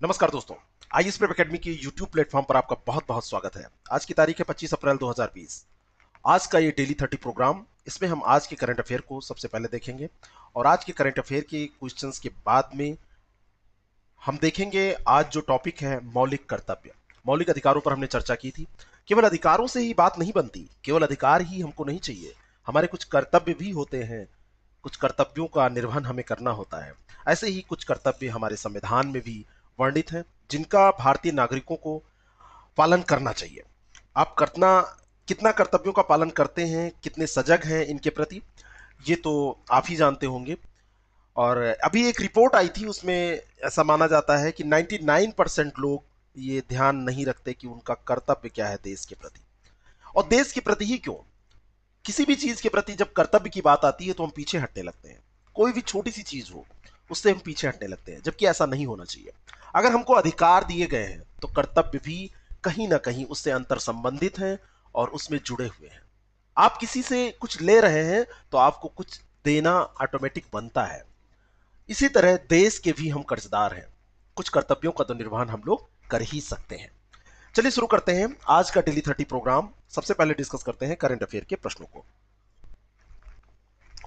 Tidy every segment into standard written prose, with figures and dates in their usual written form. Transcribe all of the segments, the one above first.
नमस्कार दोस्तों, IAS prep academy की यूट्यूब प्लेटफॉर्म पर आपका बहुत बहुत स्वागत है। आज की तारीख है 25 अप्रैल 2020। आज का ये डेली 30 प्रोग्राम, इसमें हम आज के करंट अफेयर को सबसे पहले देखेंगे और आज के करंट अफेयर के क्वेश्चंस के बाद में हम देखेंगे आज जो टॉपिक है मौलिक कर्तव्य। मौलिक अधिकारों पर हमने चर्चा की थी। केवल अधिकारों से ही बात नहीं बनती, केवल अधिकार ही हमको नहीं चाहिए, हमारे कुछ कर्तव्य भी होते हैं। कुछ कर्तव्यों का निर्वहन हमें करना होता है। ऐसे ही कुछ कर्तव्य हमारे संविधान में भी वर्णित हैं, जिनका भारतीय नागरिकों को पालन करना चाहिए। आप कितना कर्तव्यों का पालन करते हैं, कितने सजग हैं इनके प्रति, ये तो आप ही जानते होंगे। और अभी एक रिपोर्ट आई थी, उसमें ऐसा माना जाता है कि 99% लोग ये ध्यान नहीं रखते कि उनका कर्तव्य क्या है देश के प्रति। और देश के प्रति ही क्यों, किसी भी चीज के प्रति जब कर्तव्य की बात आती है तो हम पीछे हटने लगते हैं। कोई भी छोटी सी चीज हो, उससे हम पीछे हटने लगते हैं, जबकि ऐसा नहीं होना चाहिए। अगर हमको अधिकार दिए गए हैं तो कर्तव्य भी कहीं ना कहीं उससे अंतर संबंधित हैं और उसमें जुड़े हुए हैं। आप किसी से कुछ ले रहे हैं तो आपको कुछ देना ऑटोमेटिक बनता है। इसी तरह देश के भी हम कर्जदार हैं। कुछ कर्तव्यों का तो निर्वहन हम लोग कर ही सकते हैं। चलिए शुरू करते हैं आज का डेली 30 प्रोग्राम। सबसे पहले डिस्कस करते हैं करंट अफेयर के प्रश्नों को।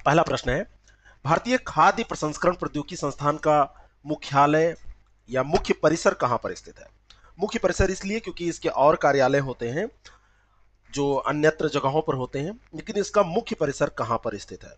पहला प्रश्न है, भारतीय खाद्य प्रसंस्करण प्रौद्योगिकी संस्थान का मुख्यालय या मुख्य परिसर कहां पर स्थित है? मुख्य परिसर इसलिए क्योंकि इसके और कार्यालय होते हैं जो अन्यत्र जगहों पर होते हैं, लेकिन इसका मुख्य परिसर कहां पर स्थित है?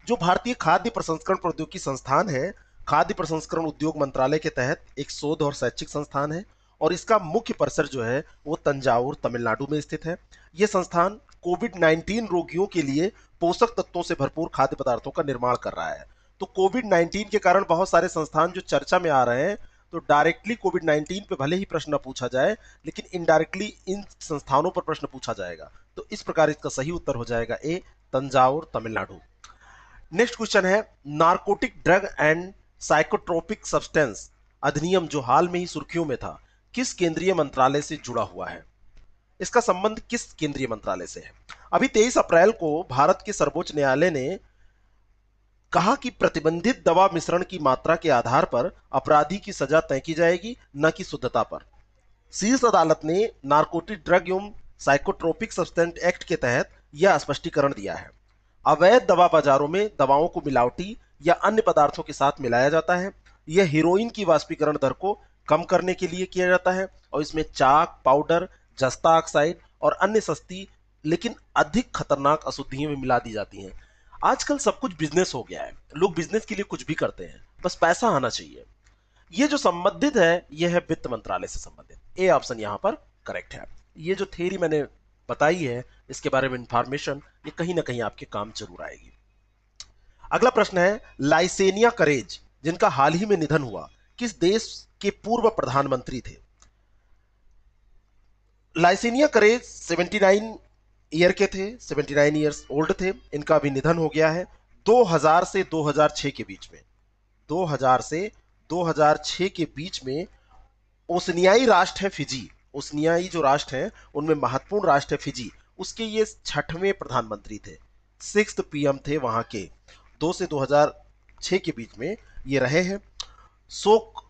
जो भारतीय खाद्य प्रसंस्करण प्रौद्योगिकी संस्थान है, खाद्य प्रसंस्करण उद्योग मंत्रालय के तहत एक शोध और शैक्षिक संस्थान है और इसका मुख्य परिसर जो है वो तंजावुर तमिलनाडु में स्थित है। यह संस्थान कोविड-19 रोगियों के लिए पोषक तत्वों से भरपूर खाद्य पदार्थों का निर्माण कर रहा है। तो कोविड-19 के कारण बहुत सारे संस्थान जो चर्चा में आ रहे हैं, तो डायरेक्टली कोविड-19 पे भले ही प्रश्न न पूछा जाए, लेकिन इनडायरेक्टली इन संस्थानों पर प्रश्न पूछा जाएगा। तो इस प्रकार इसका सही उत्तर हो जाएगा ए, तंजावुर तमिलनाडु। नेक्स्ट क्वेश्चन है, narcotic drug and psychotropic substance अधिनियम जो हाल में ही सुर्खियों में था, किस केंद्रीय मंत्रालय से जुड़ा हुआ है? इसका संबंध किस केंद्रीय मंत्रालय से है? अभी 23 अप्रैल को भारत के सर्वोच्च न्यायालय ने कहा कि प्रतिबंधित दवा मिश्रण की मात्रा के आधार पर अपराधी की सजा तय की जाएगी, न कि शुद्धता पर। शीर्ष अदालत ने नारकोटिक ड्रग एवं साइकोट्रोपिक सब्सटेंस एक्ट के तहत यह स्पष्टीकरण दिया है। अवैध दवा बाजारों में दवाओं को मिलावटी या अन्य पदार्थों के साथ मिलाया जाता है। यह हीरोइन की वाष्पीकरण दर को कम करने के लिए किया जाता है और इसमें चाक, पाउडर, जस्ता ऑक्साइड और अन्य सस्ती लेकिन अधिक खतरनाक अशुद्धियां में मिला दी जाती हैं। आजकल सब कुछ बिजनेस हो गया है, लोग बिजनेस के लिए कुछ भी करते हैं, बस पैसा आना चाहिए। ये जो संबंधित है, यह है वित्त मंत्रालय से संबंधित। ए ऑप्शन यहां पर करेक्ट है। ये जो थ्योरी मैंने बताई है, इसके बारे में इंफॉर्मेशन, ये कहीं ना कहीं आपके काम जरूर आएगी। अगला प्रश्न है, लाइसेनिया करेज जिनका हाल ही में निधन हुआ, किस देश के पूर्व प्रधानमंत्री थे? लाइसेनिया करेज 79 ईयर के थे, 79 ईयर्स ओल्ड थे। इनका भी निधन हो गया है 2000 से 2006 के बीच में। 2000 से 2006 के बीच में ओसनियाई राष्ट्र है फिजी। ओसनियाई जो राष्ट्र है उनमें महत्वपूर्ण राष्ट्र है फिजी, उसके ये 6वें प्रधानमंत्री थे, 6th पीएम थे वहां के। 2 से 2006 के बीच में ये रहे हैं। सोक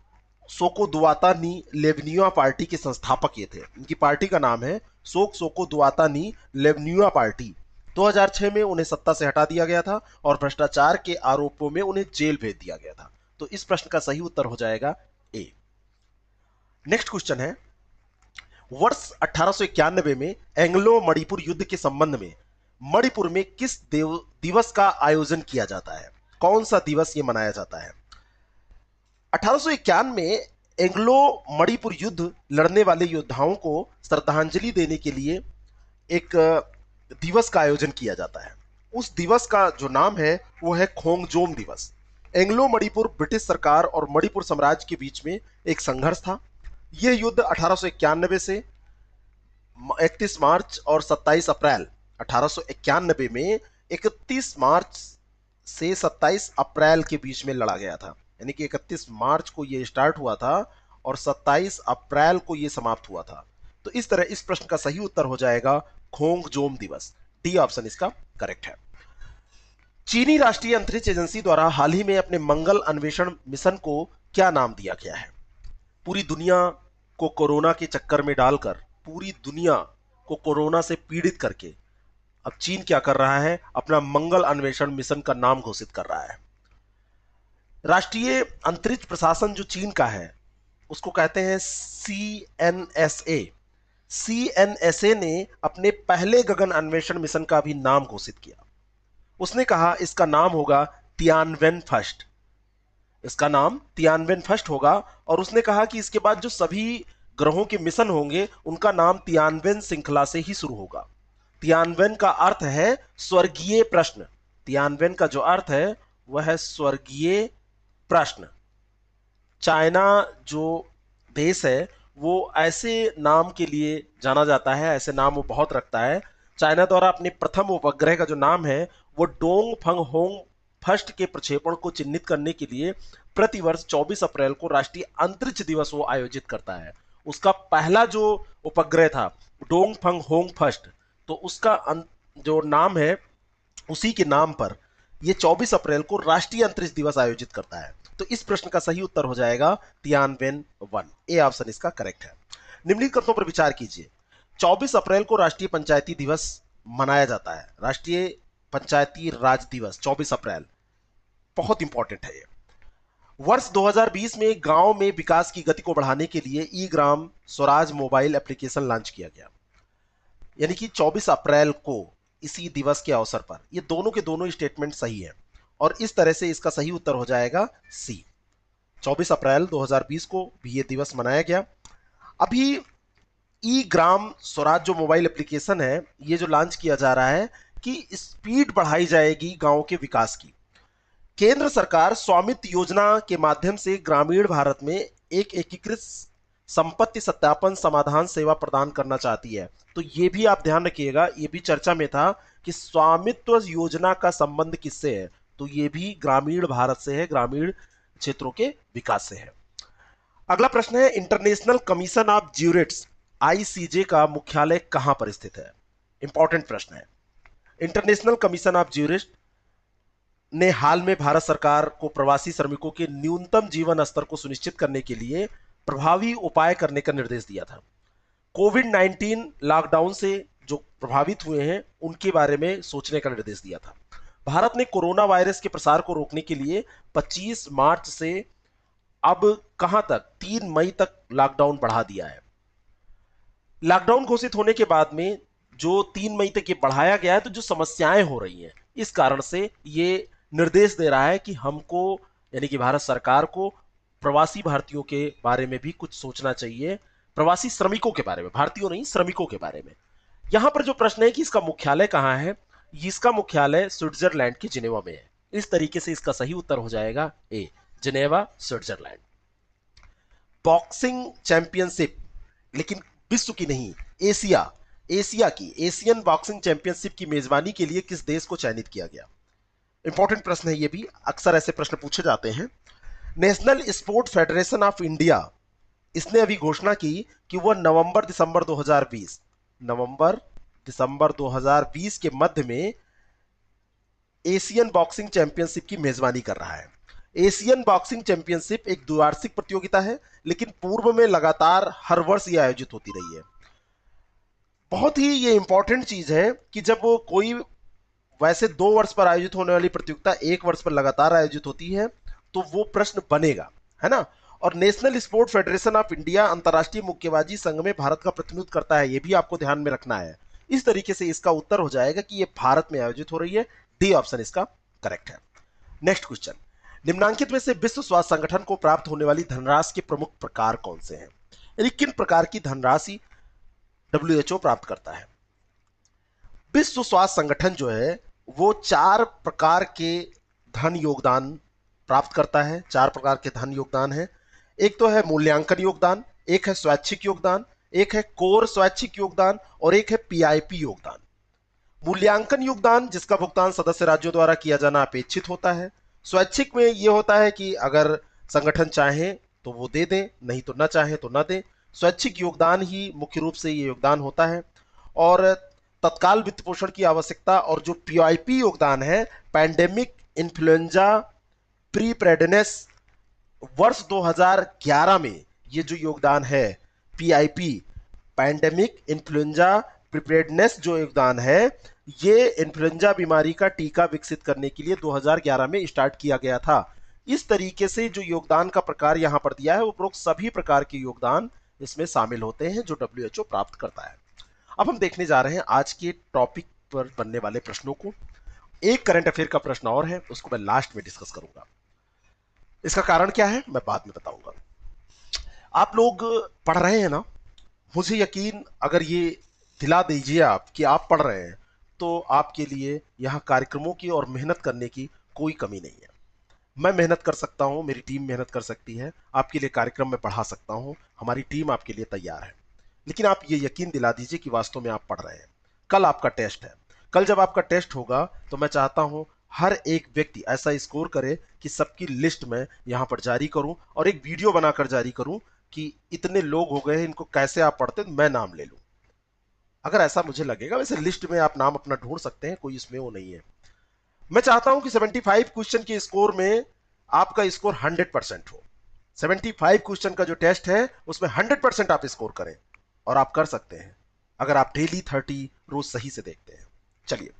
सोको दुआता नी लेबनिया पार्टी के संस्थापक ये थे। इनकी पार्टी का नाम है सोको दुआता नी लेबनिया पार्टी। 2006 में उन्हें सत्ता से हटा दिया गया था और भ्रष्टाचार के आरोपों में उन्हें जेल भेज दिया गया था। तो इस प्रश्न का सही उत्तर हो जाएगा ए। नेक्स्ट क्वेश्चन है, वर्ष 1891 में एंग्लो मणिपुर युद्ध के संबंध में मणिपुर में किस दिवस का आयोजन किया जाता है? कौन सा दिवस ये मनाया जाता है? 1851 में एंग्लो मणिपुर युद्ध लड़ने वाले योद्धाओं को श्रद्धांजलि देने के लिए एक दिवस का आयोजन किया जाता है। उस दिवस का जो नाम है वो है खोंगजोम दिवस। एंग्लो मणिपुर ब्रिटिश सरकार और मणिपुर साम्राज्य के बीच में एक संघर्ष था। यह युद्ध 1891 से 31 मार्च और 27 अप्रैल 1891 में 31 मार्च से 27 अप्रैल के बीच में लड़ा गया था। यानी कि 31 मार्च को यह स्टार्ट हुआ था और 27 अप्रैल को यह समाप्त हुआ था। तो इस तरह इस प्रश्न का सही उत्तर हो जाएगा खोंगजोम दिवस। डी ऑप्शन इसका करेक्ट है। चीनी राष्ट्रीय अंतरिक्ष एजेंसी द्वारा हाल ही में अपने मंगल अन्वेषण मिशन को क्या नाम दिया गया है? पूरी दुनिया को कोरोना के चक्कर में डालकर, पूरी दुनिया को कोरोना से पीड़ित करके अब चीन क्या कर रहा है, अपना मंगल अन्वेषण मिशन का नाम घोषित कर रहा है। राष्ट्रीय अंतरिक्ष प्रशासन जो चीन का है उसको कहते हैं CNSA। CNSA ने अपने पहले गगन अन्वेषण मिशन का भी नाम घोषित किया। उसने कहा इसका नाम होगा तियानवेन फर्स्ट। इसका नाम तियानवेन फर्स्ट होगा, और उसने कहा कि इसके बाद जो सभी ग्रहों के मिशन होंगे उनका नाम तियानवेन श्रृंखला से ही शुरू होगा। तियानवेन का अर्थ है स्वर्गीय प्रश्न। तियानवेन का जो अर्थ है वह है स्वर्गीय प्रश्न। चाइना जो देश है वो ऐसे नाम के लिए जाना जाता है, ऐसे नाम वो बहुत रखता है। चाइना द्वारा अपने प्रथम उपग्रह का जो नाम है वो डोंग फंग होंग फर्स्ट के प्रक्षेपण को चिन्हित करने के लिए प्रतिवर्ष 24 अप्रैल को राष्ट्रीय अंतरिक्ष दिवस वो आयोजित करता है। उसका पहला जो उपग्रह था डोंग फंग होंग फर्स्ट, तो उसका जो नाम है उसी के नाम पर यह 24 अप्रैल को राष्ट्रीय अंतरिक्ष दिवस आयोजित करता है। तो इस प्रश्न का सही उत्तर हो जाएगा तियानवेन 1। ए ऑप्शन इसका करेक्ट है। निम्नलिखित कथनों पर विचार कीजिए। 24 अप्रैल को राष्ट्रीय पंचायती दिवस मनाया जाता है। राष्ट्रीय पंचायती राज दिवस 24 अप्रैल बहुत इंपॉर्टेंट है। ये वर्ष 2020 में गांव में विकास की गति को बढ़ाने के लिए ई Gram Swaraj mobile application launch किया गया, यानी कि 24 अप्रैल को इसी दिवस के अवसर पर। ये दोनों के दोनों स्टेटमेंट सही है और इस तरह से इसका सही उत्तर हो जाएगा सी। 24 अप्रैल 2020 को भी ये दिवस मनाया गया। अभी ई ग्राम स्वराज जो मोबाइल एप्लीकेशन है ये जो लॉन्च किया जा रहा है कि स्पीड बढ़ाई जाएगी गांव के विकास की। केंद्र सरकार स्वामित्व योजना के माध्यम से ग्रामीण भारत में एक एकीकृत संपत्ति सत्यापन समाधान सेवा प्रदान करना चाहती है। तो ये भी आप ध्यान रखिएगा, ये भी चर्चा में था कि स्वामित्व योजना का संबंध किससे है, तो ये भी ग्रामीण भारत से है, ग्रामीण क्षेत्रों के विकास से है। अगला प्रश्न है इंटरनेशनल कमीशन ऑफ ज्यूरिट्स ICJ का मुख्यालय कहां पर स्थित है। इंपॉर्टेंट प्रश्न है। इंटरनेशनल कमीशन ऑफ ज्यूरिट्स ने हाल में भारत सरकार को प्रवासी श्रमिकों के न्यूनतम जीवन स्तर को सुनिश्चित करने के लिए प्रभावी उपाय करने का निर्देश दिया था। कोविड-19 लॉकडाउन से जो प्रभावित हुए हैं उनके बारे में सोचने का निर्देश दिया था। भारत ने कोरोना वायरस के प्रसार को रोकने के लिए 25 मार्च से अब कहां तक 3 मई तक लॉकडाउन बढ़ा दिया है। लॉकडाउन घोषित होने के बाद में जो 3 मई तक ये बढ़ाया गया है, तो जो समस्याएं हो रही हैं इस कारण से ये निर्देश दे रहा है कि हमको यानी कि भारत सरकार को प्रवासी भारतीयों के बारे में भी कुछ सोचना चाहिए, प्रवासी श्रमिकों के बारे में, भारतीयों नहीं श्रमिकों के बारे में। यहां पर जो प्रश्न है कि इसका मुख्यालय कहां है, इसका मुख्यालय स्विट्जरलैंड के जिनेवा में है। इस तरीके से इसका सही उत्तर हो जाएगा ए, जिनेवा स्विट्जरलैंड। बॉक्सिंग चैंपियनशिप, लेकिन विश्व की नहीं, एशिया की एशियन बॉक्सिंग चैंपियनशिप की मेजबानी के लिए किस देश को चयनित किया गया। इंपॉर्टेंट प्रश्न है ये भी, अक्सर ऐसे प्रश्न पूछे जाते हैं। National sport federation of India, इसने अभी घोषणा की कि वह नवंबर दिसंबर 2020 के मध्य में एशियन बॉक्सिंग चैंपियनशिप की मेजबानी कर रहा है। एशियन बॉक्सिंग चैंपियनशिप एक द्विवार्षिक प्रतियोगिता है, लेकिन पूर्व में लगातार हर वर्ष यह आयोजित होती रही है। बहुत ही ये इंपॉर्टेंट चीज है कि जब कोई वैसे 2 वर्ष पर आयोजित होने वाली प्रतियोगिता 1 वर्ष पर लगातार आयोजित होती है तो वो प्रश्न बनेगा, है ना। और national sport federation of India अंतर्राष्ट्रीय मुक्केबाजी संघ में भारत का प्रतिनिधित्व करता है, ये भी आपको ध्यान में रखना है। इस तरीके से इसका उत्तर हो जाएगा कि ये भारत में आयोजित हो रही है। डी ऑप्शन इसका करेक्ट है। नेक्स्ट क्वेश्चन, निम्नांकित में से विश्व स्वास्थ्य संगठन को प्राप्त होने वाली धनराशि के प्रमुख प्रकार कौन से हैं, यानी किन प्रकार की धनराशि WHO प्राप्त करता है। विश्व स्वास्थ्य संगठन जो है वो 4 प्रकार के धन योगदान प्राप्त करता है। 4 प्रकार के धन योगदान है। एक तो है मूल्यांकन योगदान, एक है स्वैच्छिक योगदान, एक है कोर स्वैच्छिक योगदान और एक है PIP योगदान। मूल्यांकन योगदान जिसका भुगतान सदस्य राज्यों द्वारा किया जाना अपेक्षित होता है। स्वैच्छिक में यह होता है कि अगर संगठन चाहे तो वो दे दें, नहीं तो ना चाहे तो ना दें। स्वैच्छिक योगदान ही मुख्य रूप से ये योगदान होता है। और तत्काल वित्त पोषण की आवश्यकता और जो PIP योगदान है, पैंडेमिक इन्फ्लुएंजा प्रीपेडनेस, वर्ष 2011 में ये जो योगदान है पीआईपी, पैंडेमिक इन्फ्लुएंजा प्रिपेयर्डनेस, जो योगदान है ये इन्फ्लुएंजा बीमारी का टीका विकसित करने के लिए 2011 में स्टार्ट किया गया था। इस तरीके से जो योगदान का प्रकार यहां पर दिया है उपरोक्त सभी प्रकार के योगदान इसमें शामिल होते हैं जो डब्ल्यूएचओ प्राप्त करता है। अब हम देखने जा रहे हैं आज के टॉपिक पर बनने वाले प्रश्नों को। एक करंट अफेयर का प्रश्न और है, उसको मैं लास्ट में डिस्कस करूंगा। इसका कारण क्या है मैं बाद में बताऊंगा। आप लोग पढ़ रहे हैं ना, मुझे यकीन अगर ये दिला दीजिए आप कि आप पढ़ रहे हैं तो आपके लिए यहाँ कार्यक्रमों की और मेहनत करने की कोई कमी नहीं है। मैं मेहनत कर सकता हूँ, मेरी टीम मेहनत कर सकती है, आपके लिए कार्यक्रम में पढ़ा सकता हूँ, हमारी टीम आपके लिए तैयार है। लेकिन आप ये यकीन दिला दीजिए कि वास्तव में आप पढ़ रहे हैं। कल आपका टेस्ट है, कल जब आपका टेस्ट होगा तो मैं चाहता हूं हर एक व्यक्ति ऐसा स्कोर करे कि सबकी लिस्ट में यहां पर जारी करूं और एक वीडियो बनाकर जारी करूं कि इतने लोग हो गए, इनको कैसे आप पढ़ते, मैं नाम ले लूं। अगर ऐसा मुझे लगेगा, वैसे लिस्ट में आप नाम अपना ढूंढ सकते हैं, कोई इसमें वो नहीं है। मैं चाहता हूं कि 75 क्वेश्चन के स्कोर में आपका स्कोर 100% हो। 75 क्वेश्चन का जो टेस्ट है उसमें 100% आप स्कोर करें, और आप कर सकते हैं अगर आप डेली 30 रोज सही से देखते हैं। चलिए,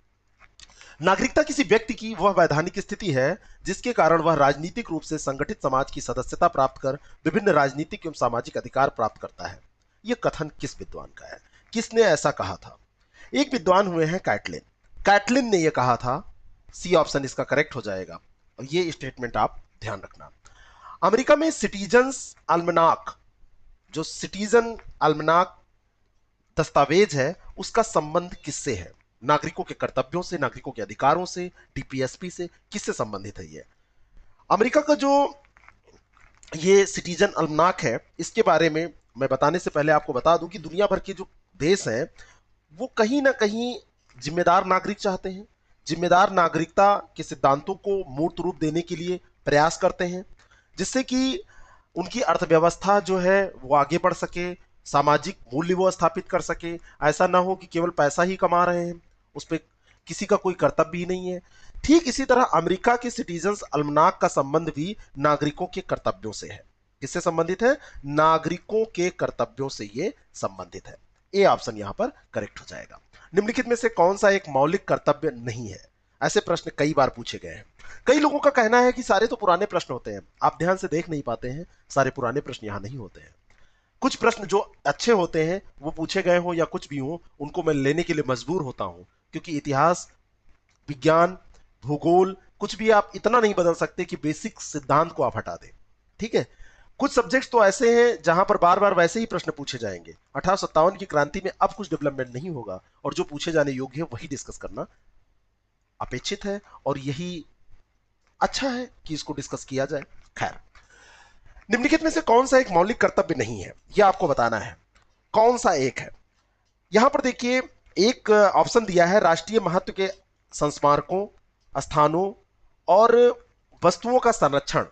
नागरिकता किसी व्यक्ति की वह वैधानिक स्थिति है जिसके कारण वह राजनीतिक रूप से संगठित समाज की सदस्यता प्राप्त कर विभिन्न राजनीतिक एवं सामाजिक अधिकार प्राप्त करता है। यह कथन किस विद्वान का है, किसने ऐसा कहा था? एक विद्वान हुए हैं कैटलिन। कैटलिन ने यह कहा था। सी ऑप्शन इसका करेक्ट हो जाएगा, और यह स्टेटमेंट आप ध्यान रखना। अमेरिका में सिटीजन्स अल्मनाक, जो सिटीजन अल्मनाक दस्तावेज है, उसका संबंध किससे है? नागरिकों के कर्तव्यों से, नागरिकों के अधिकारों से, डीपीएसपी से, किससे संबंधित है? ये अमेरिका का जो ये सिटीजन अल्मनाक है, इसके बारे में मैं बताने से पहले आपको बता दूं कि दुनिया भर के जो देश हैं वो कहीं ना कहीं जिम्मेदार नागरिक चाहते हैं, जिम्मेदार नागरिकता के सिद्धांतों को मूर्त रूप देने के लिए प्रयास करते हैं, जिससे कि उनकी अर्थव्यवस्था जो है वो आगे बढ़ सके, सामाजिक मूल्य वो स्थापित कर सके। ऐसा ना हो कि केवल पैसा ही कमा रहे हैं, उस पर किसी का कोई कर्तव्य ही नहीं है। ठीक इसी तरह अमेरिका के सिटीजन्स अल्मनाक का संबंध भी नागरिकों के कर्तव्यों से है। किससे संबंधित है? नागरिकों के कर्तव्यों से ये संबंधित है। ए ऑप्शन यहां पर करेक्ट हो जाएगा। निम्नलिखित में से कौन सा एक मौलिक कर्तव्य नहीं है? ऐसे प्रश्न कई बार पूछे गए हैं। कई लोगों का कहना है कि सारे तो पुराने प्रश्न होते हैं, आप ध्यान से देख नहीं पाते हैं, सारे पुराने प्रश्न यहां नहीं होते हैं। कुछ प्रश्न जो अच्छे होते हैं वो पूछे गए हो या कुछ भी हो, उनको मैं लेने के लिए मजबूर होता हूं, क्योंकि इतिहास, विज्ञान, भूगोल, कुछ भी आप इतना नहीं बदल सकते कि बेसिक सिद्धांत को आप हटा दें। ठीक है, कुछ सब्जेक्ट्स तो ऐसे हैं जहां पर बार बार वैसे ही प्रश्न पूछे जाएंगे। 1857 की क्रांति में अब कुछ डेवलपमेंट नहीं होगा, और जो पूछे जाने योग्य है वही डिस्कस करना अपेक्षित है, और यही अच्छा है कि इसको डिस्कस किया जाए। खैर, निम्नलिखित में से कौन सा एक मौलिक कर्तव्य नहीं है, यह आपको बताना है। कौन सा एक है? यहां पर देखिए, एक ऑप्शन दिया है राष्ट्रीय महत्व के संस्मारकों, स्थानों और वस्तुओं का संरक्षण।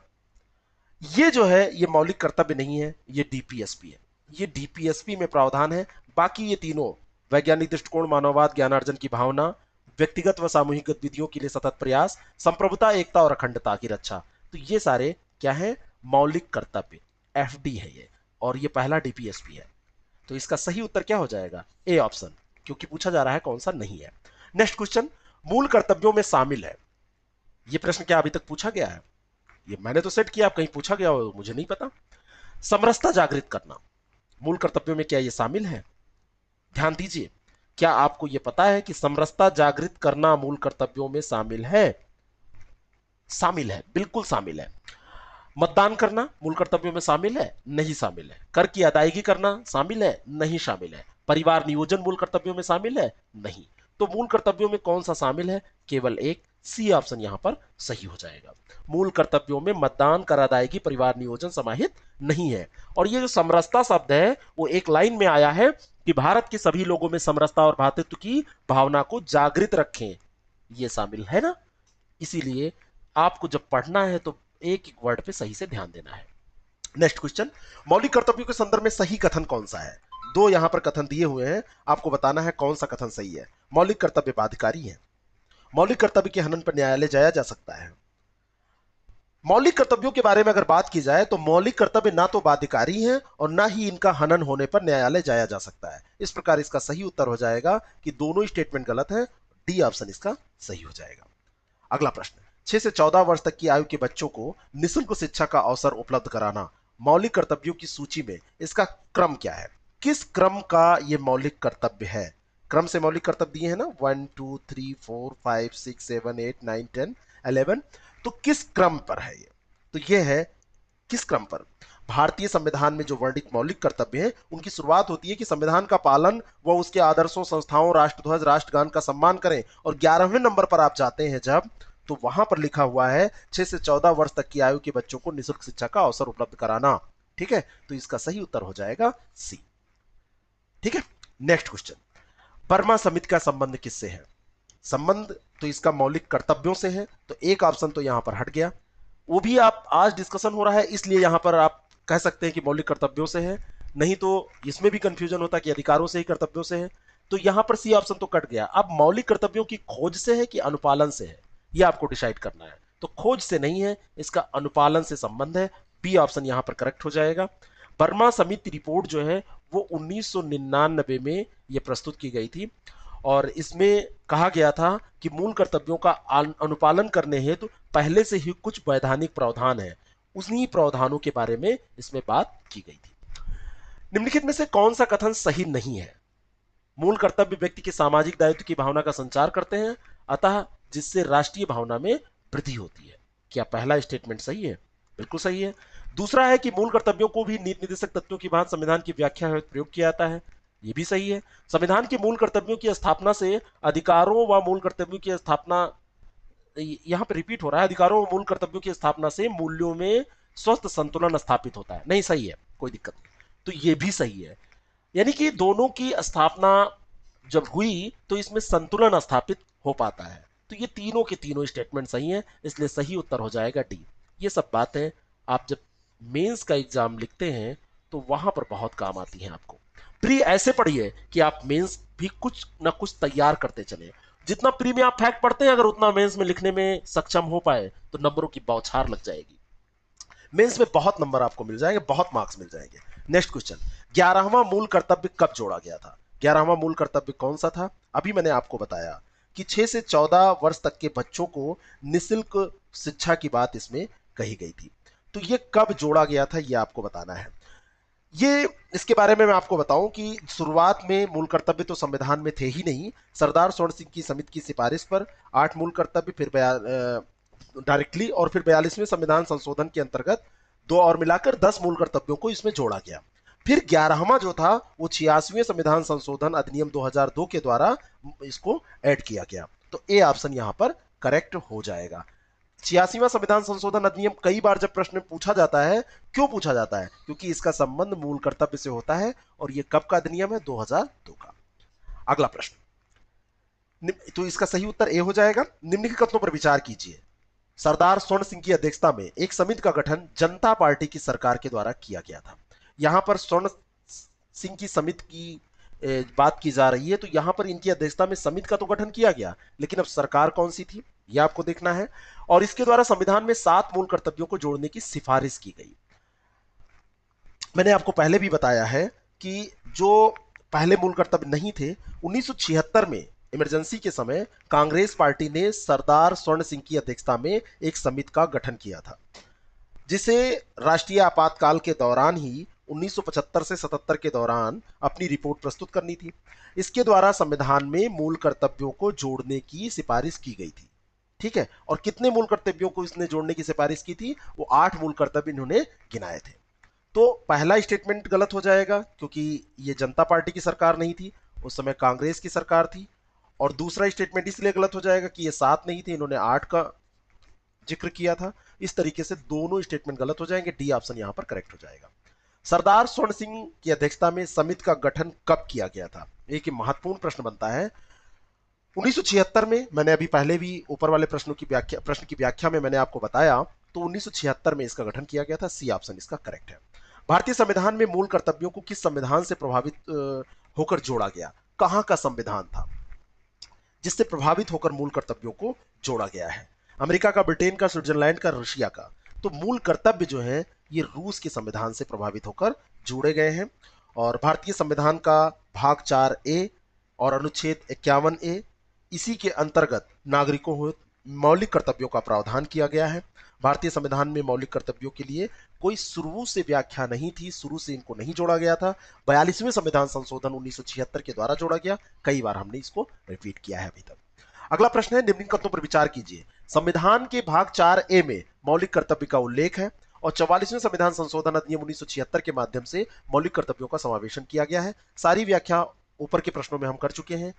ये जो है ये मौलिक कर्तव्य नहीं है, ये डीपीएसपी है। ये डीपीएसपी में प्रावधान है। बाकी ये तीनों, वैज्ञानिक दृष्टिकोण, मानववाद, ज्ञानार्जन की भावना, व्यक्तिगत व सामूहिक गतिविधियों के लिए सतत प्रयास, संप्रभुता, एकता और अखंडता की रक्षा, तो ये सारे क्या है? मौलिक कर्तव्य, एफडी है ये, और ये पहला डीपीएसपी है। तो इसका सही उत्तर क्या हो जाएगा? ए ऑप्शन, क्योंकि पूछा जा रहा है कौन सा नहीं है। नेक्स्ट क्वेश्चन, मूल कर्तव्यों में शामिल है। ये प्रश्न क्या अभी तक पूछा गया है? ये मैंने तो सेट किया, आप कहीं पूछा गया हो मुझे नहीं पता। समरसता जागृत करना मूल कर्तव्यों में क्या ये शामिल है? ध्यान दीजिए, क्या आपको यह पता है कि समरसता जागृत करना मूल कर्तव्यों में शामिल है? शामिल है, बिल्कुल शामिल है। मतदान करना मूल कर्तव्यों में शामिल है? नहीं शामिल है। कर की अदायगी करना शामिल है? नहीं शामिल है। परिवार नियोजन मूल कर्तव्यों में शामिल है? नहीं। तो मूल कर्तव्यों में कौन सा शामिल है? केवल एक, सी ऑप्शन यहां पर सही हो जाएगा। मूल कर्तव्यों में मतदान, कर अदायगी, परिवार नियोजन समाहित नहीं है। और ये जो समरसता शब्द है वो एक लाइन में आया है कि भारत के सभी लोगों में समरसता और भ्रातृत्व की भावना को जागृत रखें, ये शामिल है ना। इसीलिए आपको जब पढ़ना है तो एक एक वर्ड पे सही से ध्यान देना है। नेक्स्ट क्वेश्चन, मौलिक कर्तव्यों के संदर्भ में सही कथन कौन सा है? दो यहां पर कथन दिए हुए हैं, आपको बताना है कौन सा कथन सही है। मौलिक कर्तव्य बाध्यकारी है, मौलिक कर्तव्य के हनन पर न्यायालय जाया जा सकता है, मौलिक कर्तव्यों के बारे में अगर बात की जाए तो मौलिक कर्तव्य ना तो बाध्यकारी हैं और ना ही इनका हनन होने पर न्यायालय जाया जा सकता है। इस प्रकार इसका सही उत्तर हो जाएगा कि दोनों स्टेटमेंट गलत है, डी ऑप्शन इसका सही हो जाएगा। अगला प्रश्न, 6 से 14 वर्ष तक की आयु के बच्चों को निःशुल्क शिक्षा का अवसर उपलब्ध कराना मौलिक कर्तव्यों की सूची में इसका क्रम क्या है? किस क्रम का यह मौलिक कर्तव्य है? क्रम से मौलिक कर्तव्य दिए हैं ना, 1 2 3 4 5 6 7 8 9 10 11, तो किस क्रम पर है ये? तो ये है किस क्रम पर? भारतीय संविधान में जो वर्णित मौलिक कर्तव्य हैं उनकी शुरुआत होती है कि संविधान का पालन व उसके आदर्शों, संस्थाओं, राष्ट्रध्वज, राष्ट्रगान का सम्मान करें, और 11वें नंबर पर आप जाते हैं जब, तो वहां पर लिखा हुआ है 6 से 14 वर्ष तक की आयु के बच्चों को निःशुल्क शिक्षा का अवसर उपलब्ध कराना। ठीक है, तो इसका सही उत्तर हो जाएगा सी। ठीक है, नेक्स्ट क्वेश्चन, बर्मा समिति का संबंध किससे है? संबंध तो इसका मौलिक कर्तव्यों से है, तो एक ऑप्शन तो यहां पर हट गया। वो भी आप आज डिस्कशन हो रहा है इसलिए यहां पर आप कह सकते हैं कि मौलिक कर्तव्यों से है, नहीं तो इसमें भी कंफ्यूजन होता कि अधिकारों से ही कर्तव्यों से है। तो यहां पर सी ऑप्शन तो कट गया। अब मौलिक कर्तव्यों की खोज से है कि अनुपालन से है, यह आपको डिसाइड करना है। तो खोज से नहीं है, इसका अनुपालन से संबंध है, बी ऑप्शन यहां पर करेक्ट हो जाएगा। बर्मा समिति रिपोर्ट जो है वो 1999 में यह प्रस्तुत की गई थी और इसमें कहा गया था कि मूल कर्तव्यों का अनुपालन करने हेतु पहले से ही कुछ वैधानिक प्रावधान है, उन्हीं प्रावधानों के बारे में इसमें बात की गई थी। निम्नलिखित में से कौन सा कथन सही नहीं है? मूल कर्तव्य व्यक्ति के सामाजिक दायित्व की भावना का संचार करते हैं, अतः जिससे राष्ट्रीय भावना में वृद्धि होती है। क्या पहला स्टेटमेंट सही है? बिल्कुल सही है। दूसरा है कि मूल कर्तव्यों को भी नीति निर्देशक तत्वों की भांति संविधान की व्याख्या हेतु प्रयोग किया जाता है, ये भी सही है। संविधान के मूल कर्तव्यों की स्थापना से अधिकारों व मूल कर्तव्यों की स्थापना, यहां पर रिपीट हो रहा है, अधिकारों व मूल कर्तव्यों की स्थापना से मूल्यों में स्वस्थ संतुलन स्थापित होता है, नहीं सही है, कोई दिक्कत नहीं, तो ये भी सही है। यानी कि दोनों की स्थापना जब हुई तो इसमें संतुलन स्थापित हो पाता है। तो ये तीनों के तीनों स्टेटमेंट सही हैं, इसलिए सही उत्तर हो जाएगा डी। ये सब बातें आप जब मेंस का एग्जाम लिखते हैं तो वहां पर बहुत काम आती हैं आपको। प्री ऐसे पढ़िए कि आप मेंस भी कुछ ना कुछ तैयार करते चले। जितना प्री में आप फैक्ट पढ़ते हैं अगर उतना मेंस में लिखने में सक्षम हो पाए तो नंबरों की बौछार लग जाएगी, मेंस में बहुत नंबर आपको मिल जाएंगे, बहुत मार्क्स मिल जाएंगे। नेक्स्ट क्वेश्चन, 11वां मूल कर्तव्य कब जोड़ा गया था? 11वां मूल कर्तव्य कौन सा था? अभी मैंने आपको बताया कि 6 से 14 वर्ष तक के बच्चों को निःशुल्क शिक्षा की बात इसमें कही गई थी। तो ये कब जोड़ा गया था ये आपको बताना है। ये इसके बारे में मैं आपको बताऊं कि शुरुआत में मूल कर्तव्य तो संविधान में थे ही नहीं। सरदार स्वर्ण सिंह की समिति की सिफारिश पर 8 मूल कर्तव्य फिर डायरेक्टली और फिर 42वें संविधान संशोधन के अंतर्गत 2 और मिलाकर 10 मूल कर्तव्यों को इसमें जोड़ा गया। फिर 11वां जो था वो 86वें संविधान संशोधन अधिनियम 2002 के द्वारा इसको ऐड किया गया। तो ए ऑप्शन यहां पर करेक्ट हो जाएगा। 86वां संविधान संशोधन अधिनियम कई बार जब प्रश्न में पूछा जाता है, क्यों पूछा जाता है? क्योंकि इसका संबंध मूल कर्तव्य से होता है और ये कब का अधिनियम है? 2002 का। अगला प्रश्न, तो इसका सही उत्तर ए हो जाएगा। निम्नलिखित कथनों पर विचार कीजिए। सरदार स्वर्ण सिंह की अध्यक्षता में एक समिति का गठन जनता पार्टी की सरकार के द्वारा किया गया था। यहां पर स्वर्ण सिंह की समिति की बात की जा रही है, तो यहां पर इनकी अध्यक्षता में समिति का तो गठन किया गया, लेकिन अब सरकार कौन सी थी यह आपको देखना है। और इसके द्वारा संविधान में 7 मूल कर्तव्यों को जोड़ने की सिफारिश की गई। मैंने आपको पहले भी बताया है कि जो पहले मूल कर्तव्य नहीं थे, 1976 में इमरजेंसी के समय कांग्रेस पार्टी ने सरदार स्वर्ण सिंह की अध्यक्षता में एक समिति का गठन किया था, जिसे राष्ट्रीय आपातकाल के दौरान ही 1975 से 77 के दौरान अपनी रिपोर्ट प्रस्तुत करनी थी। इसके द्वारा संविधान में मूल कर्तव्यों को जोड़ने की सिफारिश की गई थी। ठीक है, और कितने मूल कर्तव्यों को इसने जोड़ने की सिफारिश की थी? वो 8 मूल कर्तव्य इन्होंने गिनाए थे। तो पहला स्टेटमेंट गलत हो जाएगा क्योंकि ये जनता पार्टी की सरकार नहीं थी, उस समय कांग्रेस की सरकार थी। और दूसरा स्टेटमेंट इसलिए गलत हो जाएगा कि ये 7 नहीं थे, इन्होंने 8 का जिक्र किया था। इस तरीके से दोनों स्टेटमेंट गलत हो जाएंगे, डी ऑप्शन यहां पर करेक्ट हो जाएगा। सरदार स्वर्ण सिंह की अध्यक्षता में समिति का गठन कब किया गया था? एक महत्वपूर्ण प्रश्न बनता है। 1976 में, मैंने अभी पहले भी ऊपर वाले प्रश्न की व्याख्या में मैंने आपको बताया, तो 1976 में इसका गठन किया गया था। सी ऑप्शन इसका करेक्ट है। भारतीय संविधान में मूल कर्तव्यों को किस संविधान से प्रभावित होकर जोड़ा गया? कहां का संविधान था जिससे प्रभावित होकर मूल कर्तव्यों को जोड़ा गया है? अमेरिका का, ब्रिटेन का, स्विट्जरलैंड का, रशिया का? तो मूल कर्तव्य जो है ये रूस के संविधान से प्रभावित होकर जोड़े गए हैं। और भारतीय संविधान का भाग 4A और अनुच्छेद 51A, इसी के अंतर्गत नागरिकों को मौलिक कर्तव्यों का प्रावधान किया गया है। भारतीय संविधान में मौलिक कर्तव्यों के लिए कोई शुरू से व्याख्या नहीं थी, शुरू से इनको नहीं जोड़ा गया था। 42वें संविधान संशोधन 1976 के द्वारा जोड़ा गया। कई बार हमने इसको रिपीट किया है अभी तक। अगला प्रश्न है, निम्न कथनों पर विचार कीजिए। संविधान के भाग 4A में मौलिक कर्तव्य का उल्लेख है और 44वें संविधान संशोधन अधिनियम 1976 के माध्यम से मौलिक कर्तव्यों का समावेशन किया गया है। सारी व्याख्या ऊपर के प्रश्नों में हम कर चुके हैं।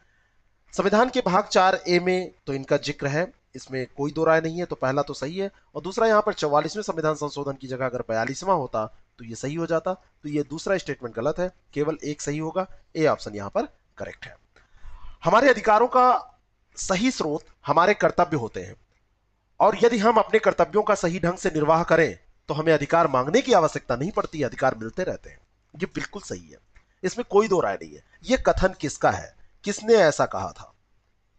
संविधान के भाग 4A में तो इनका जिक्र है, इसमें कोई दो राय नहीं है, तो पहला तो सही है। और दूसरा, यहाँ पर 44वें संविधान संशोधन की जगह अगर 42वां होता तो ये सही हो जाता, तो ये दूसरा स्टेटमेंट गलत है, केवल एक सही होगा। ए ऑप्शन यहाँ पर करेक्ट है। हमारे अधिकारों का सही स्रोत हमारे कर्तव्य होते हैं और यदि हम अपने कर्तव्यों का सही ढंग से निर्वाह करें तो हमें अधिकार मांगने की आवश्यकता नहीं पड़ती, अधिकार मिलते रहते हैं। ये बिल्कुल सही है, इसमें कोई दो राय नहीं है। ये कथन किसका है, किसने ऐसा कहा था?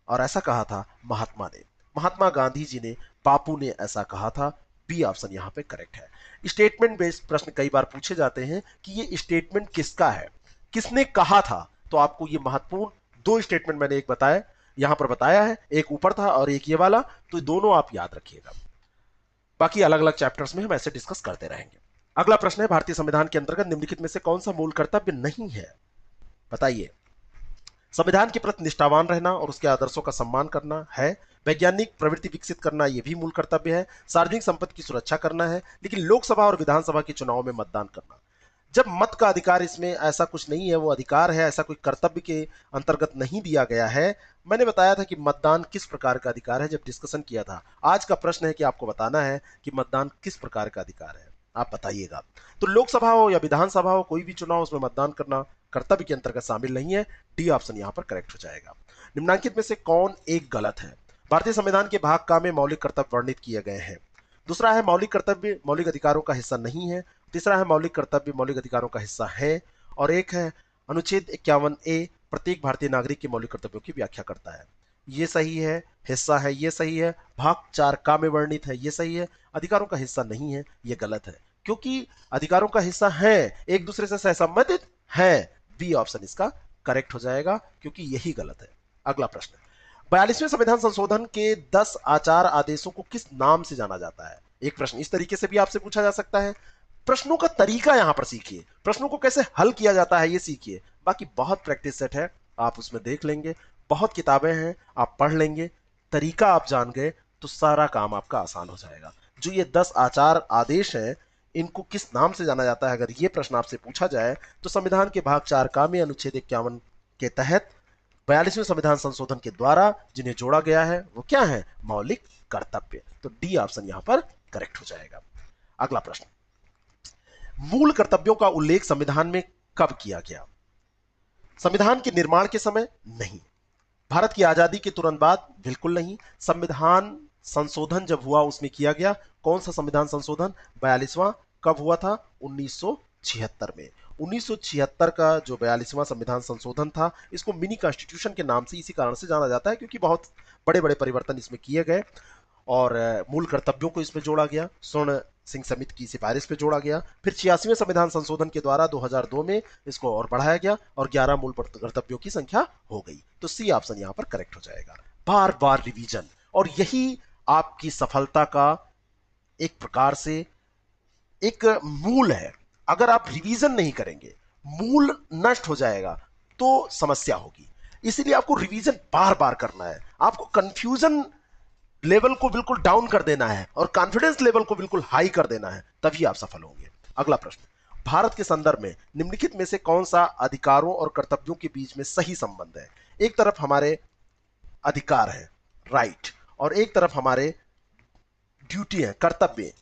और ऐसा कहा था महात्मा ने, महात्मा गांधी जी ने, बापू ने ऐसा कहा था। बी ऑप्शन यहां पे करेक्ट है। स्टेटमेंट बेस्ड प्रश्न कई बार पूछे जाते हैं कि ये स्टेटमेंट किसका है, किसने कहा था, तो आपको ये महत्वपूर्ण दो स्टेटमेंट मैंने एक बताया, यहां पर बताया है, एक ऊपर था और एक ये वाला, तो दोनों आप याद रखिएगा। बाकी अलग अलग चैप्टर्स में हम ऐसे डिस्कस करते रहेंगे। अगला प्रश्न है, भारतीय संविधान के अंतर्गत निम्नलिखित में से कौन सा मूल कर्तव्य नहीं है? बताइए। संविधान के प्रति निष्ठावान रहना और उसके आदर्शों का सम्मान करना है। वैज्ञानिक प्रवृत्ति विकसित करना यह भी मूल कर्तव्य है। सार्वजनिक संपत्ति की सुरक्षा करना है, लेकिन लोकसभा और विधानसभा के चुनाव में मतदान करना। जब मत का अधिकार, इसमें ऐसा कुछ नहीं है, वो अधिकार है, ऐसा कोई कर्तव्य के अंतर्गत नहीं दिया गया है। मैंने बताया था कि मतदान किस प्रकार का अधिकार है जब डिस्कशन किया था। आज का प्रश्न है कि आपको बताना है कि मतदान किस प्रकार का अधिकार है, आप बताइएगा। तो लोकसभा हो या विधानसभा हो, कोई भी चुनाव, उसमें मतदान करना कर्तव्य के अंतर्गत शामिल नहीं है। डी ऑप्शन यहां पर करेक्ट हो जाएगा। निम्नलिखित में से कौन एक गलत है? भारतीय संविधान के भाग का में मौलिक कर्तव्य वर्णित किए गए हैं। दूसरा है, मौलिक कर्तव्य मौलिक अधिकारों का हिस्सा नहीं है। तीसरा है, मौलिक कर्तव्य मौलिक अधिकारों का हिस्सा है। और एक है, अनुच्छेद 51A प्रत्येक भारतीय नागरिक के मौलिक कर्तव्यों की व्याख्या करता है। ये सही है, हिस्सा है, ये सही है। भाग 4 में वर्णित है, ये सही है। अधिकारों का हिस्सा नहीं है, ये गलत है, क्योंकि अधिकारों का हिस्सा है, एक दूसरे से सहसंबंधित है। बी ऑप्शन इसका करेक्ट हो जाएगा, क्योंकि यही गलत है। अगला प्रश्न, 42वें संविधान संशोधन के 10 आचार आदेशों को किस नाम से जाना जाता है? एक प्रश्न इस तरीके से भी आपसे पूछा जा सकता है। प्रश्नों का तरीका यहां पर सीखिए, प्रश्नों को कैसे हल किया जाता है ये सीखिए। बाकी बहुत प्रैक्टिस सेट है, आप उसमें देख लेंगे, बहुत किताबें हैं, आप पढ़ लेंगे, तरीका आप जान गए तो सारा काम आपका आसान हो जाएगा। जो ये 10 आचार आदेश हैं, इनको किस नाम से जाना जाता है, अगर ये प्रश्न आपसे पूछा जाए तो संविधान के भाग 4 में अनुच्छेद 51 के तहत 42वें संविधान संशोधन के द्वारा जिन्हें जोड़ा गया है वो क्या है? मौलिक कर्तव्य। तो डी ऑप्शन यहां पर करेक्ट हो जाएगा। अगला प्रश्न, मूल कर्तव्यों का उल्लेख संविधान में कब किया गया? संविधान के निर्माण के समय? नहीं। भारत की आजादी के तुरंत बाद? बिल्कुल नहीं। संविधान संशोधन जब हुआ उसमें किया गया। कौन सा संविधान संशोधन? 42वां। कब हुआ था? 1976 में। 1976 का जो 42वां संविधान संशोधन था, इसको मिनी कॉन्स्टिट्यूशन के नाम से इसी कारण से जाना जाता है, क्योंकि बहुत बड़े बड़े परिवर्तन इसमें किए गए और मूल कर्तव्यों को इसमें जोड़ा गया। स्वर्ण सिंह समिति की सिफारिश पे जोड़ा गया। फिर 86वें संविधान संशोधन के द्वारा 2002 में इसको और बढ़ाया गया और 11 मूल कर्तव्यों की संख्या हो गई। तो सी ऑप्शन यहां पर करेक्ट हो जाएगा। बार बार रिवीजन, और यही आपकी सफलता का एक प्रकार से एक मूल है। अगर आप रिवीजन नहीं करेंगे, मूल नष्ट हो जाएगा तो समस्या होगी। इसीलिए आपको रिवीजन बार बार करना है। आपको कंफ्यूजन लेवल को बिल्कुल डाउन कर देना है और कॉन्फिडेंस लेवल को बिल्कुल हाई कर देना है, तभी आप सफल होंगे। अगला प्रश्न, भारत के संदर्भ में निम्नलिखित में से कौन सा अधिकारों और कर्तव्यों के बीच में सही संबंध है? एक तरफ हमारे अधिकार है, राइट, और एक तरफ हमारे ड्यूटी है, कर्तव्य।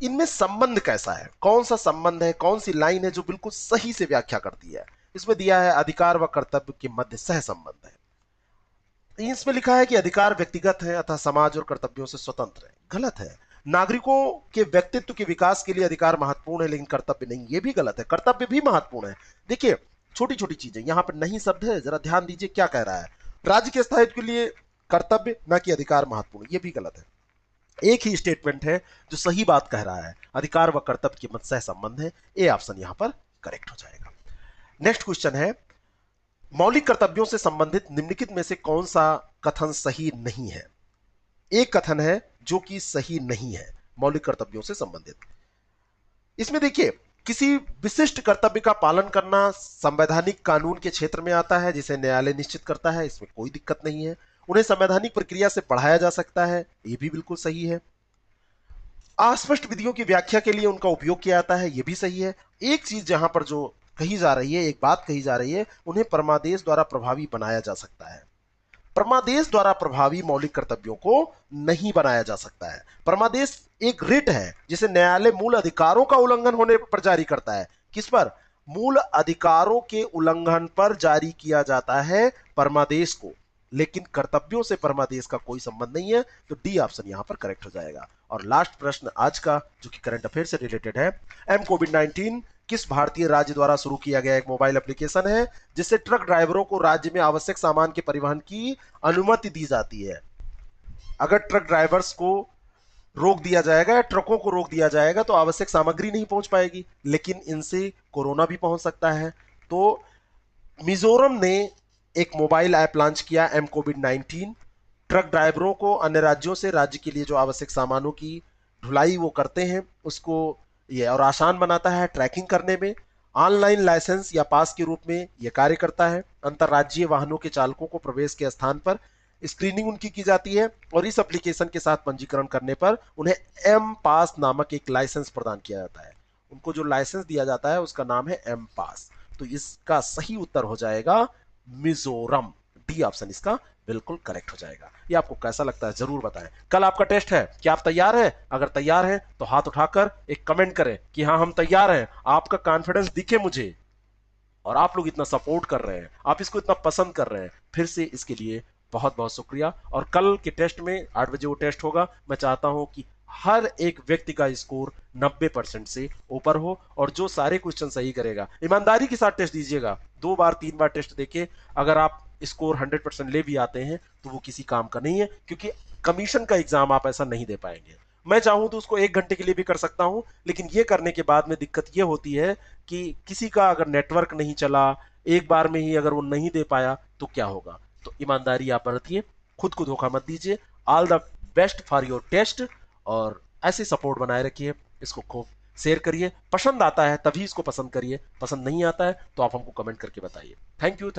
इनमें संबंध कैसा है? कौन सा संबंध है, कौन सी लाइन है जो बिल्कुल सही से व्याख्या करती है? इसमें दिया है अधिकार व कर्तव्य के मध्य सह संबंध है। इसमें लिखा है कि अधिकार व्यक्तिगत है अतः समाज और कर्तव्यों से स्वतंत्र है। गलत है। नागरिकों के व्यक्तित्व के विकास के लिए अधिकार महत्वपूर्ण है लेकिन कर्तव्य नहीं, ये भी गलत है। कर्तव्य भी महत्वपूर्ण है। देखिए, छोटी छोटी चीजें यहां पर नहीं शब्द है, जरा ध्यान दीजिए क्या कह रहा है। राज्य के स्थायित्व के लिए कर्तव्य न कि अधिकार महत्वपूर्ण, ये भी गलत है। एक ही स्टेटमेंट है जो सही बात कह रहा है। अधिकार व कर्तव्य के मध्य सह संबंध है। ए ऑप्शन यहां पर करेक्ट हो जाएगा। नेक्स्ट क्वेश्चन है, मौलिक कर्तव्यों से संबंधित निम्नलिखित में से कौन सा कथन सही नहीं है? एक कथन है जो कि सही नहीं है मौलिक कर्तव्यों से संबंधित। इसमें देखिए, किसी विशिष्ट कर्तव्य का पालन करना संवैधानिक कानून के क्षेत्र में आता है जिसे न्यायालय निश्चित करता है, इसमें कोई दिक्कत नहीं है। उन्हें संवैधानिक प्रक्रिया से बढ़ाया जा सकता है, यह भी बिल्कुल सही है। अस्पष्ट विधियों की व्याख्या के लिए उनका उपयोग किया जाता है, यह भी सही है। एक चीज जहां पर जो कही जा रही है, एक बात कही जा रही है, उन्हें परमादेश द्वारा प्रभावी बनाया जा सकता है। परमादेश द्वारा प्रभावी मौलिक कर्तव्यों को नहीं बनाया जा सकता है। परमादेश एक रिट है जिसे न्यायालय मूल अधिकारों का उल्लंघन होने पर जारी करता है। किस पर? मूल अधिकारों के उल्लंघन पर जारी किया जाता है परमादेश को, लेकिन कर्तव्यों से परमादेश का कोई संबंध नहीं है। तो डी ऑप्शन यहां पर करेक्ट हो जाएगा। और लास्ट प्रश्न आज का, जो कि करंट अफेयर से रिलेटेड है, एम कोविड-19 किस भारतीय राज्य द्वारा शुरू किया गया एक मोबाइल एप्लीकेशन है जिससे ट्रक ड्राइवरों को राज्य में आवश्यक सामान के परिवहन की अनुमति दी जाती है? अगर ट्रक ड्राइवर्स को रोक दिया जाएगा, ट्रकों को रोक दिया जाएगा, तो आवश्यक सामग्री नहीं पहुंच पाएगी, लेकिन इनसे कोरोना भी पहुंच सकता है। तो मिजोरम ने एक मोबाइल ऐप लॉन्च किया, एम कोविड-19। ट्रक ड्राइवरों को अन्य राज्यों से राज्य के लिए जो आवश्यक सामानों की ढुलाई वो करते हैं, उसको ये और आसान बनाता है ट्रैकिंग करने में। ऑनलाइन लाइसेंस या पास के रूप में यह कार्य करता है। अंतर्राज्यीय वाहनों के चालकों को प्रवेश के स्थान पर स्क्रीनिंग उनकी की जाती है और इस एप्लीकेशन के साथ पंजीकरण करने पर उन्हें एम पास नामक एक लाइसेंस प्रदान किया जाता है। उनको जो लाइसेंस दिया जाता है उसका नाम है एम पास। तो इसका सही उत्तर हो जाएगा मिजोरम। डी ऑप्शन इसका बिल्कुल करेक्ट हो जाएगा। ये आपको कैसा लगता है जरूर बताएं। कल आपका टेस्ट है, क्या आप तैयार हैं? अगर तैयार हैं तो हाथ उठाकर एक कमेंट करें कि हाँ हम तैयार हैं। आपका कॉन्फिडेंस दिखे मुझे, और आप लोग इतना सपोर्ट कर रहे हैं, आप इसको इतना पसंद कर रहे हैं, फिर से इसके लिए बहुत बहुत शुक्रिया। और कल के टेस्ट में 8 बजे वो टेस्ट होगा। मैं चाहता हूं कि हर एक व्यक्ति का स्कोर 90% से ऊपर हो, और जो सारे क्वेश्चन सही करेगा, ईमानदारी के साथ टेस्ट दीजिएगा। 2 बार 3 बार टेस्ट देके अगर आप स्कोर 100% ले भी आते हैं तो वो किसी काम का नहीं है, क्योंकि कमीशन का एग्जाम आप ऐसा नहीं दे पाएंगे। मैं चाहूं तो उसको 1 घंटे के लिए भी कर सकता हूं, लेकिन ये करने के बाद में दिक्कत ये होती है कि किसी का अगर नेटवर्क नहीं चला, एक बार में ही अगर वो नहीं दे पाया तो क्या होगा। तो ईमानदारी आप बरतिए, खुद को धोखा मत दीजिए। All the best for your test, और ऐसे सपोर्ट बनाए रखिए। इसको खूब शेयर करिए। पसंद आता है तभी इसको पसंद करिए, पसंद नहीं आता है तो आप हमको कमेंट करके बताइए। Thank you.